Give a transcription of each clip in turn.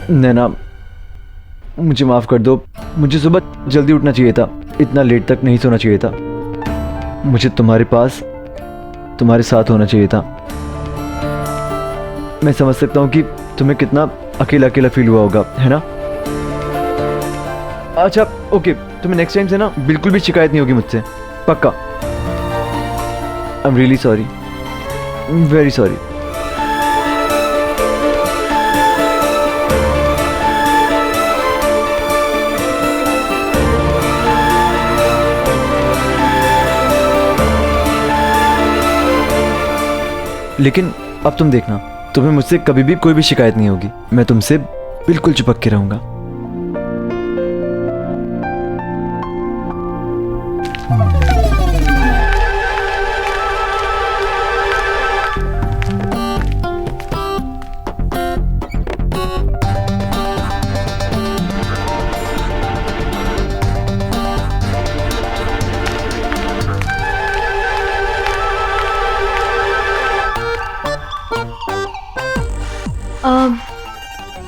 नैना, मुझे माफ कर दो। मुझे सुबह जल्दी उठना चाहिए था, इतना लेट तक नहीं सोना चाहिए था। मुझे तुम्हारे पास तुम्हारे साथ होना चाहिए था। मैं समझ सकता हूँ कि तुम्हें कितना अकेला अकेला फील हुआ होगा, है ना? अच्छा ओके, तुम्हें नेक्स्ट टाइम से ना बिल्कुल भी शिकायत नहीं होगी मुझसे, पक्का। I am really sorry, very sorry. लेकिन अब तुम देखना, तुम्हें मुझसे कभी भी कोई भी शिकायत नहीं होगी। मैं तुमसे बिल्कुल चिपक के रहूंगा।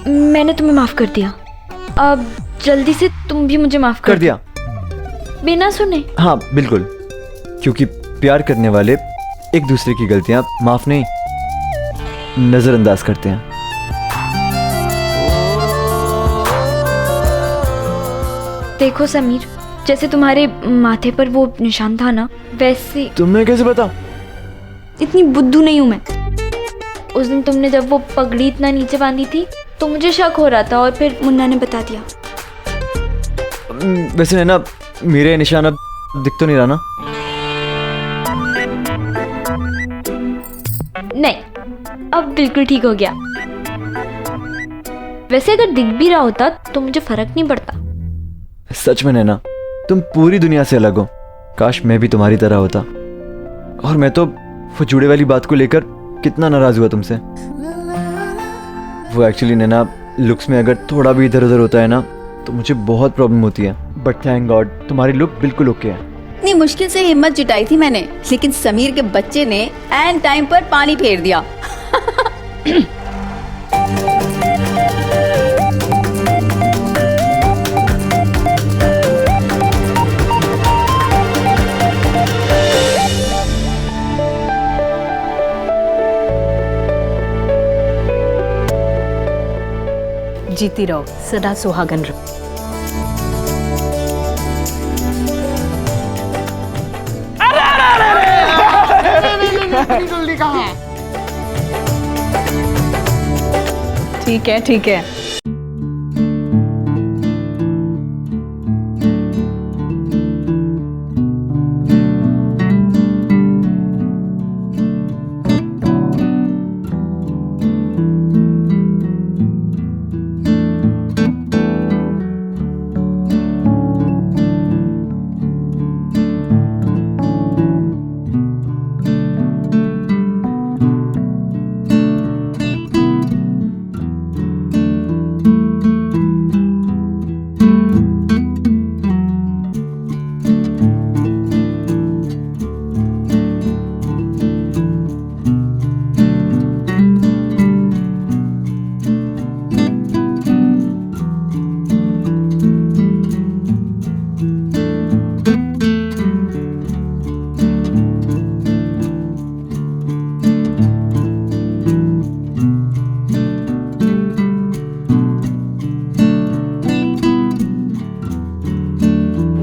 मैंने तुम्हें माफ कर दिया। अब जल्दी से तुम भी मुझे माफ कर दिया? बिना सुने? हाँ बिल्कुल, क्योंकि प्यार करने वाले एक दूसरे की गलतियां माफ नहीं, नजरअंदाज करते हैं। देखो समीर, जैसे तुम्हारे माथे पर वो निशान था ना, वैसे। तुम्हें कैसे पता? इतनी बुद्धू नहीं हूं मैं। उस दिन तुमने जब वो पगड़ी इतना नीचे बांधी थी तो मुझे शक हो रहा था, और फिर मुन्ना ने बता दिया। वैसे है ना, मेरे निशान अब दिख तो नहीं रहा ना? नहीं, अब बिल्कुल ठीक हो गया। वैसे अगर दिख भी रहा होता तो मुझे फर्क नहीं पड़ता। सच में नैना, तुम पूरी दुनिया से अलग हो। काश मैं भी तुम्हारी तरह होता। और मैं तो वो जुड़े वाली बात को लेकर कितना नाराज हुआ तुमसे। वो एक्चुअली नैना, लुक्स में अगर थोड़ा भी इधर उधर होता है ना तो मुझे बहुत प्रॉब्लम होती है, बट थैंक गॉड तुम्हारी लुक बिल्कुल ओके है। इतनी मुश्किल से हिम्मत जुटाई थी मैंने, लेकिन समीर के बच्चे ने एन टाइम पर पानी फेर दिया। जीती रहो, सदा सुहागन रहो। जल्दी कहाँ? ठीक है ठीक है।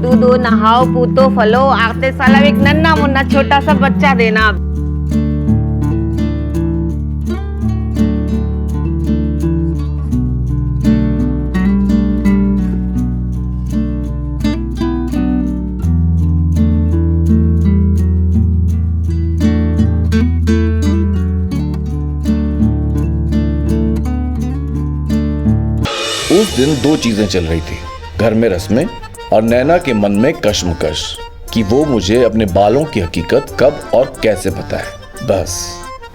दूधो नहाओ पूतो फलो, आते साल अब एक नन्ना मुन्ना छोटा सा बच्चा देना। उस दिन दो चीजें चल रही थी, घर में रस्में और नैना के मन में कश्मकश कि वो मुझे अपने बालों की हकीकत कब और कैसे बताए। बस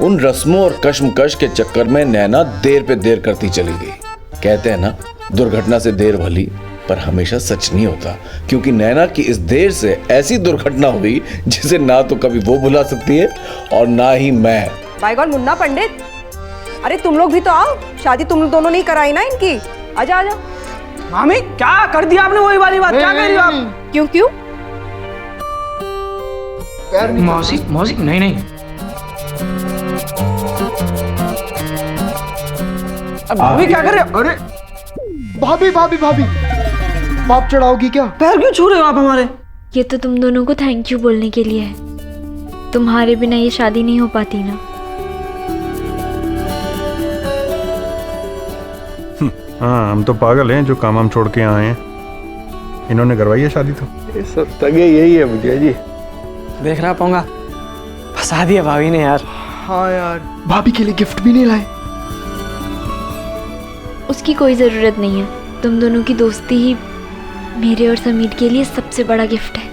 उन रस्मों और कश्मकश के चक्कर में नैना देर पे देर करती चली गई। कहते हैं ना, दुर्घटना से देर भली पर हमेशा सच नहीं होता, क्योंकि नैना की इस देर से ऐसी दुर्घटना हुई जिसे ना तो कभी वो भुला सकती है और ना ही मैं। बाय गॉड मुन्ना पंडित, अरे तुम लोग भी तो आओ, शादी तुम दोनों नहीं कराई ना इनकी। आजा आजा। मामी क्या कर दिया आपने? वही वाली बात क्या कह रही हो आप? क्यों क्यों? मौसी मौसी नहीं नहीं, अब भाभी क्या कर रहे हो? अरे भाभी भाभी भाभी, बाप चढ़ाओगी क्या? पैर क्यों छू रहे हो आप हमारे? ये तो तुम दोनों को थैंक यू बोलने के लिए है। तुम्हारे बिना ये शादी नहीं हो पाती ना। हाँ, हम तो पागल हैं जो काम छोड़ के आए हैं। इन्होंने करवाई है शादी तो। ये सब तगे यही है मुझे जी। देख रहा पाऊंगा, फंसा दिया भाभी ने यार। हाँ यार, भाभी के लिए गिफ्ट भी नहीं लाए। उसकी कोई ज़रूरत नहीं है। तुम दोनों की दोस्ती ही मेरे और समीर के लिए सबसे बड़ा गिफ्ट है।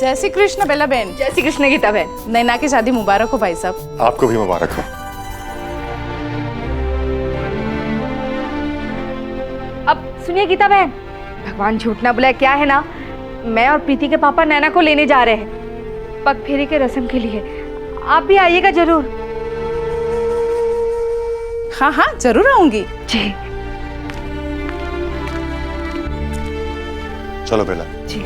जय श्री कृष्ण बेला बहन। जय श्री कृष्ण गीता बहन। नैना की शादी मुबारक हो भाई साहब। आपको भी मुबारक हो। अब सुनिए गीता बहन, भगवान झूठ ना बुलाए, क्या है ना, मैं और प्रीति के पापा नैना को लेने जा रहे हैं पग फेरी के रस्म के लिए। आप भी आइएगा जरूर। हाँ हाँ जरूर आऊंगी जी चलो बेला। जी।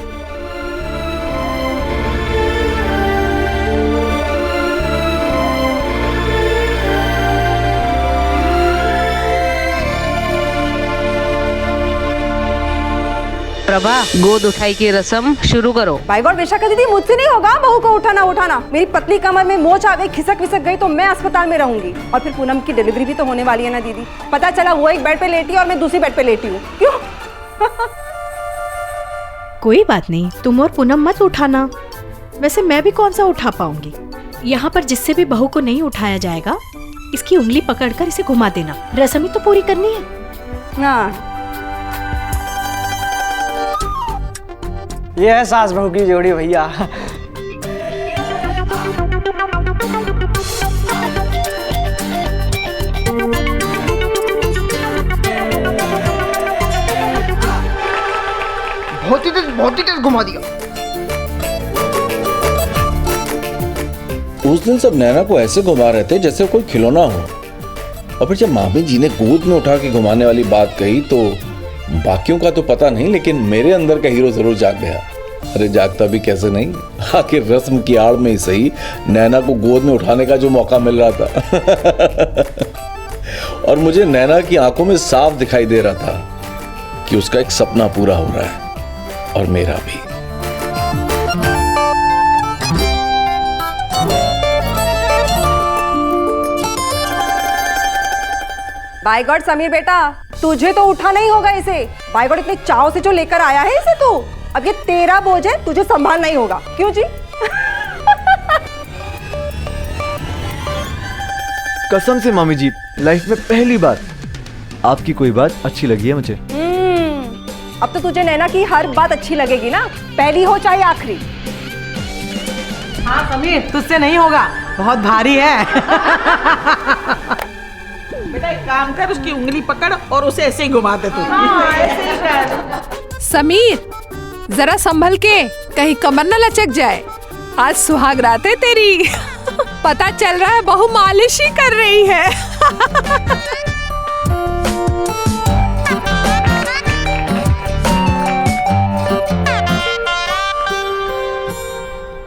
प्रभा, गोद उठाई की रस्म शुरू करो। बाय गॉड विशाखा दीदी, मुझसे नहीं होगा बहू को उठाना। मेरी पतली कमर में मोच आ गई, खिसक विसक गई तो मैं अस्पताल में रहूंगी। और फिर पूनम की डिलीवरी भी तो होने वाली है ना दीदी। पता चला वो एक बेड पे लेटी और मैं दूसरी बेड पे लेटी हूँ। क्यों? कोई बात नहीं, तुम और पूनम मत उठाना। वैसे मैं भी कौन सा उठा पाऊंगी। यहाँ पर जिससे भी बहू को नहीं उठाया जाएगा, इसकी उंगली पकड़कर इसे घुमा देना। रस्म ही तो पूरी करनी है। हाँ, ये है सास बहू की जोड़ी भैया। बहुत ही तेज घुमा दिया। उस दिन सब नैना को ऐसे घुमा रहे थे जैसे कोई खिलौना हो, और फिर जब मामी जी ने गोद में उठा के घुमाने वाली बात कही तो बाकियों का तो पता नहीं, लेकिन मेरे अंदर का हीरो जरूर जाग गया। अरे जागता भी कैसे नहीं, आखिर रस्म की आड़ में ही सही नैना को गोद में उठाने का जो मौका मिल रहा था। और मुझे नैना की आंखों में साफ दिखाई दे रहा था कि उसका एक सपना पूरा हो रहा है, और मेरा भी। बाय गॉड समीर बेटा, तुझे तो उठा नहीं होगा इसे। बाय गॉड इतने चाव से जो लेकर आया है इसे तू, अब ये तेरा बोझ है, तुझे संभाल नहीं होगा। क्यों जी? कसम से मामी जी, लाइफ में पहली बार आपकी कोई बात अच्छी लगी है मुझे। अब तो तुझे नैना की हर बात अच्छी लगेगी ना, पहली हो चाहे आखिरी। हाँ समीर, तुझसे नहीं होगा, बहुत भारी है। बेटा एक काम कर, उसकी उंगली पकड़ और उसे ऐसे ही घुमा दे तू। समीर जरा संभल के, कहीं कमर न लचक जाए। आज सुहाग रात है तेरी। पता चल रहा है बहू मालिश ही कर रही है।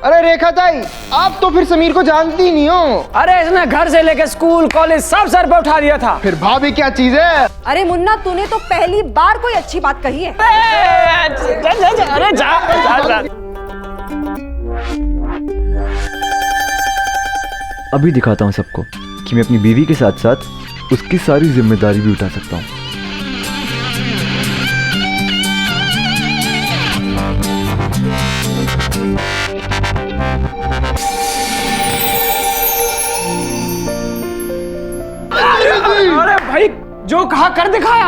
अरे रेखा ताई, आप तो फिर समीर को जानती ही नहीं हो। अरे इसने घर से लेकर स्कूल कॉलेज सब सर पे उठा दिया था। फिर भाभी क्या चीज है? अरे मुन्ना, तूने तो पहली बार कोई अच्छी बात कही है। अरे जा। अभी दिखाता हूँ सबको कि मैं अपनी बीवी के साथ साथ उसकी सारी जिम्मेदारी भी उठा सकता हूँ। अरे भाई, जो कहा कर दिखाया।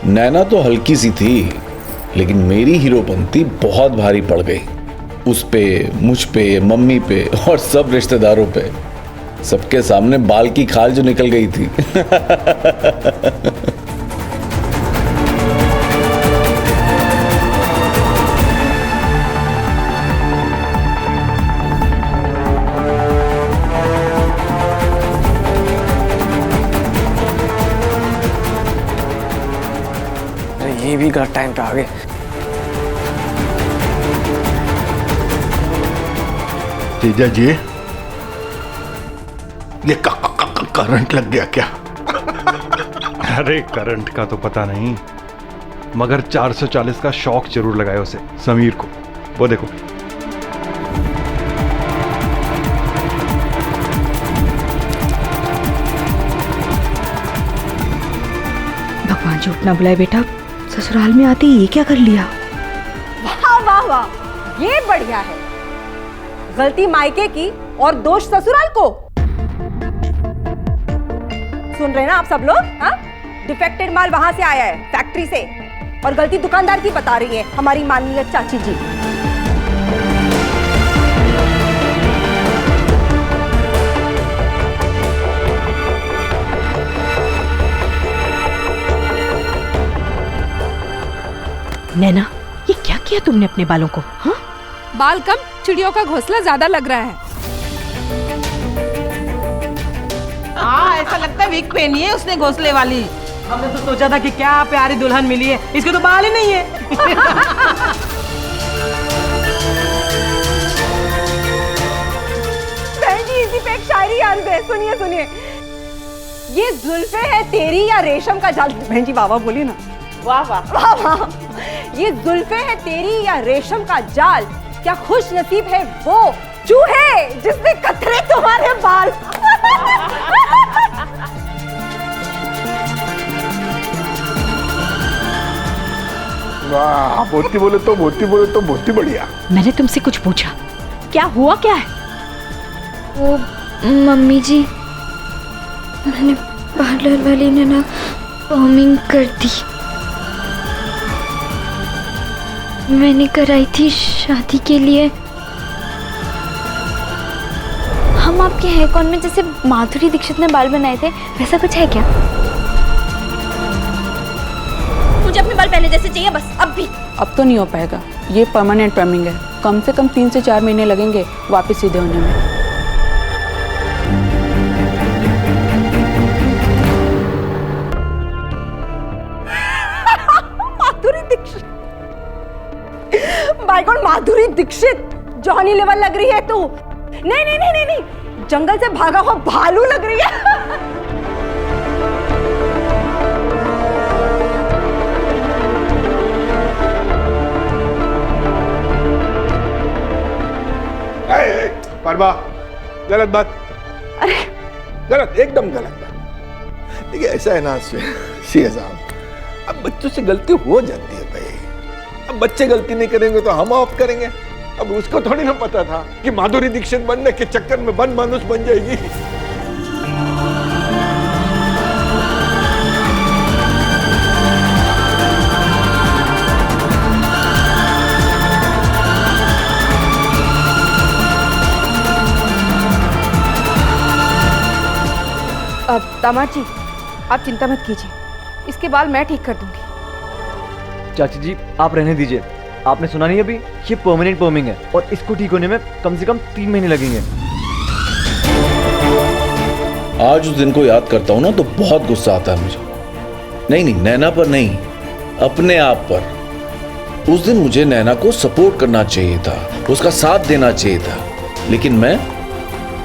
नैना तो हल्की सी थी, लेकिन मेरी हीरोपंती बहुत भारी पड़ गई। उस पे, मुझ पे, मम्मी पे और सब रिश्तेदारों पे। सबके सामने बाल की खाल जो निकल गई थी। ये भी गलत टाइम पे आ गए। जीजा जी, ये करंट लग गया क्या? अरे करंट का तो पता नहीं, मगर 440 का शॉक जरूर लगाया उसे, समीर को। वो देखो। भगवान झूठ ना बुलाए बेटा, ससुराल में आते ही ये क्या कर लिया? वाह वाह वाह, ये बढ़िया है। गलती मायके की और दोष ससुराल को। सुन रहे ना आप सब लोग? हाँ, डिफेक्टेड माल वहां से आया है, फैक्ट्री से, और गलती दुकानदार की बता रही है हमारी माननीय चाची जी। नैना, ये क्या किया तुमने अपने बालों को? हाँ, बाल कम, चिड़ियों का घोंसला ज्यादा लग रहा है। हाँ, ऐसा लगता है विग पहनी है उसने घोंसले वाली। हमने तो सोचा था कि क्या प्यारी दुल्हन मिली है, इसके तो बाल ही नहीं है। बहन जी, इसी पे एक शायरी याद है, सुनिए सुनिए। ये जुल्फे है तेरी या रेशम का जाल। बहन जी वाह वाह बोलिए ना। वाह वाह वाह वाह। ये जुल्फे है तेरी या रेशम का जाल, क्या खुश नसीब है वो चूहे जिसने कतरे तुम्हारे बाल। वाह, मोती बोले तो मोती बोले तो बहुत ही बढ़िया। मैंने तुमसे कुछ पूछा, क्या हुआ क्या है? वो मम्मी जी, मैंने पार्लर वाली ने ना पॉमिंग कर दी। मैंने कराई थी शादी के लिए। हम आपके हेयर कॉन में जैसे माधुरी दीक्षित ने बाल बनाए थे, वैसा कुछ है क्या? मुझे अपने बाल पहले जैसे चाहिए, बस अब भी। अब तो नहीं हो पाएगा, ये परमानेंट ट्रिमिंग है। कम से कम 3 से 4 महीने लगेंगे वापस सीधे होने में। Madhuri Dixit, bye God, Madhuri Dixit Johnny level लग रही है तू। नहीं नहीं नहीं नहीं नहीं, जंगल से भागा हुआ भालू लग रही है। परवा, गलत बात। अरे गलत, एकदम गलत बात। देखिए ऐसा है ना सीए साहब, अब बच्चों से गलती हो जाती है भाई। अब बच्चे गलती नहीं करेंगे तो हम ऑफ करेंगे। अब उसको थोड़ी ना पता था कि माधुरी दीक्षित बनने के चक्कर में बन मानुस बन जाएगी। अब दामाद जी, आप चिंता मत कीजिए, इसके बाल मैं ठीक कर दूंगी। चाची जी आप रहने दीजिए, आपने सुना नहीं अभी, ये परमानेंट पॉमिंग है और इसको ठीक होने में कम से कम 3 महीने लगेंगे। आज उस दिन को याद करता हूं ना तो बहुत गुस्सा आता है मुझे। नहीं नहीं, नैना पर नहीं, अपने आप पर। उस दिन मुझे नैना को सपोर्ट करना चाहिए था, उसका साथ देना चाहिए था, लेकिन मैं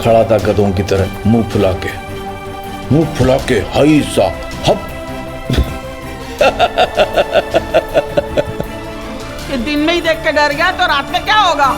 खड़ा था गधों की तरह, मुंह फुला के हाई सा हप। ये दिन में ही देख के डर गया तो रात में क्या होगा?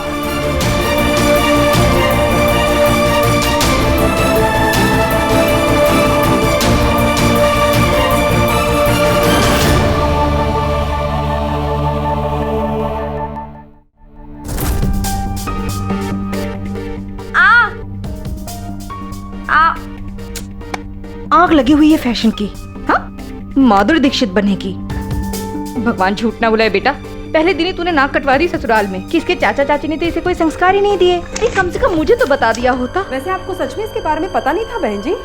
आग लगी हुई है फैशन की। हाँ, माधुरी दीक्षित बनेगी। भगवान झूठ ना बुलाए बेटा, पहले दिन ही तूने नाक कटवा दी ससुराल में कि इसके चाचा चाची ने तो इसे कोई संस्कार ही नहीं दिए। अरे कम से कम मुझे तो बता दिया होता। वैसे आपको सच में इसके बारे में पता नहीं था बहन जी?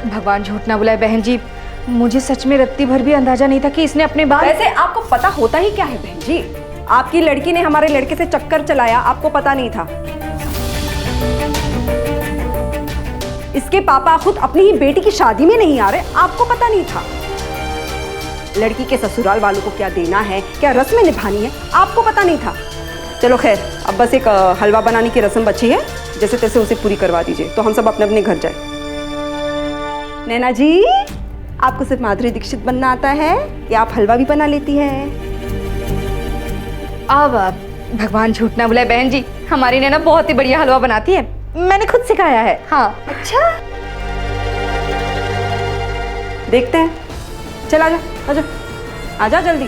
भगवान झूठ ना बुलाए बहन जी, मुझे सच में रत्ती भर भी अंदाजा नहीं था कि इसने अपने बाल। वैसे आपको पता होता ही क्या है बहन जी? आपकी लड़की ने हमारे लड़के से चक्कर चलाया, आपको पता नहीं था। इसके पापा खुद अपनी ही बेटी की शादी में नहीं आ रहे, आपको पता नहीं था। लड़की के ससुराल वालों को क्या देना है, क्या रस्में निभानी है, आपको पता नहीं था। चलो खैर, अब बस एक हलवा बनाने की रस्म बची है, जैसे तैसे उसे पूरी करवा दीजिए तो हम सब अपने अपने घर जाए। नैना जी, आपको सिर्फ माधुरी दीक्षित बनना आता है या आप हलवा भी बना लेती है? अब भगवान झूठ ना बुलाए बहन जी, हमारी नैना बहुत ही बढ़िया हलवा बनाती है, मैंने खुद सिखाया है। हाँ। अच्छा, देखते हैं। चल आजा, आजा, आजा जल्दी।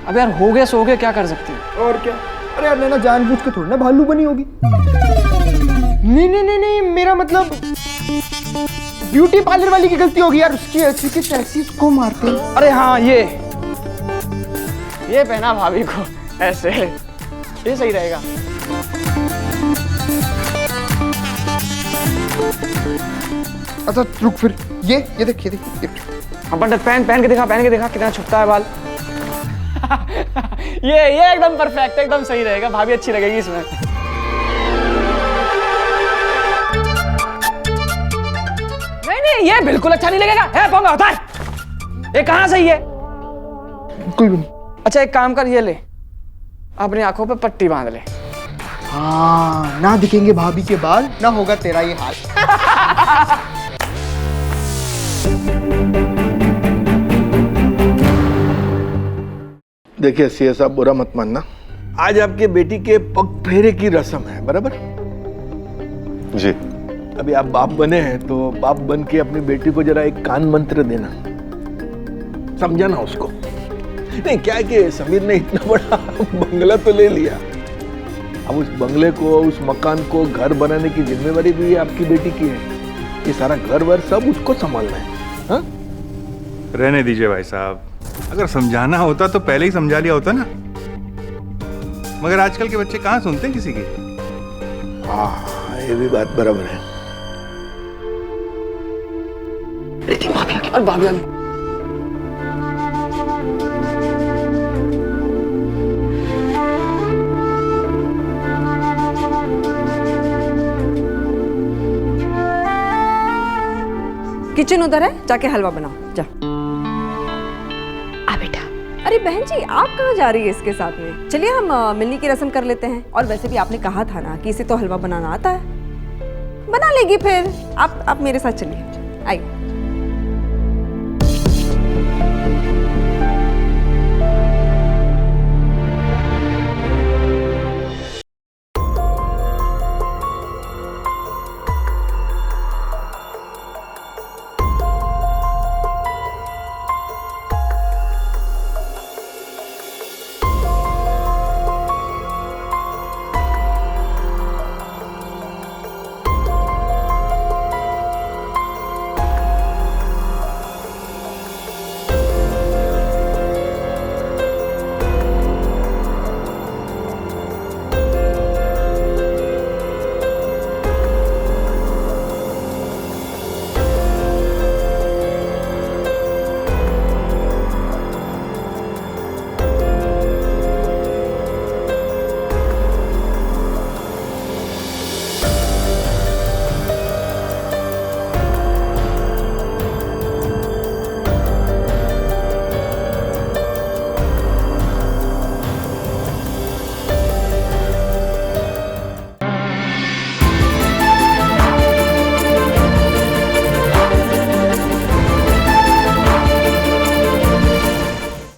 अब यार हो गया सो गया, क्या कर सकते हैं? और क्या? अरे यार नैना जानबूझ के थोड़ी ना भालू बनी होगी। नहीं नहीं नहीं नहीं, मेरा मतलब ब्यूटी पार्लर वाली की गलती होगी यार, उसकी ऐसी की तैसी उसको मारते हैं। अरे हाँ, ये पहना भाभी को ऐसे, ये सही रहेगा। अच्छा रुक, फिर ये देख, ये हाँ पंडित पहन के दिखा कितना छुपता है बाल। ये एकदम परफेक्ट, एकदम सही रहेगा, भाभी अच्छी लगेगी इसमें। नहीं, ये बिल्कुल अच्छा नहीं लगेगा। है पोंगा होता है, ये कहाँ सही है? कोई भी नहीं। अच्छा एक काम कर, ये ले, अपनी आंखों पे पट्टी बांध ले। हाँ, ना दिखेंगे भाभी के बाल, ना होगा तेरा ये हाल। देखिए सीए साहब, बुरा मत मानना, आज आपके बेटी के पग फेरे की रस्म है, बराबर? जी। अभी आप बाप बने हैं तो बाप बन के अपनी बेटी को जरा एक कान मंत्र देना, समझाना उसको। नहीं क्या है कि समीर ने इतना बड़ा बंगला तो ले लिया, अब उस बंगले को, उस मकान को घर बनाने की जिम्मेवारी भी आपकी बेटी की है। ये सारा घर वर सब उसको संभालना है। हाँ? रहने दीजिए भाई साहब, अगर समझाना होता तो पहले ही समझा लिया होता ना, मगर आजकल के बच्चे कहाँ सुनते हैं किसी की। हाँ, ये भी बात बराबर है। भाभी किचन उधर है, जाके हलवा बनाओ जा। आ बेटा। अरे बहन जी, आप कहाँ जा रही है इसके साथ में? चलिए हम मिलने की रस्म कर लेते हैं। और वैसे भी आपने कहा था ना कि इसे तो हलवा बनाना आता है, बना लेगी फिर। आप मेरे साथ चलिए, आइए।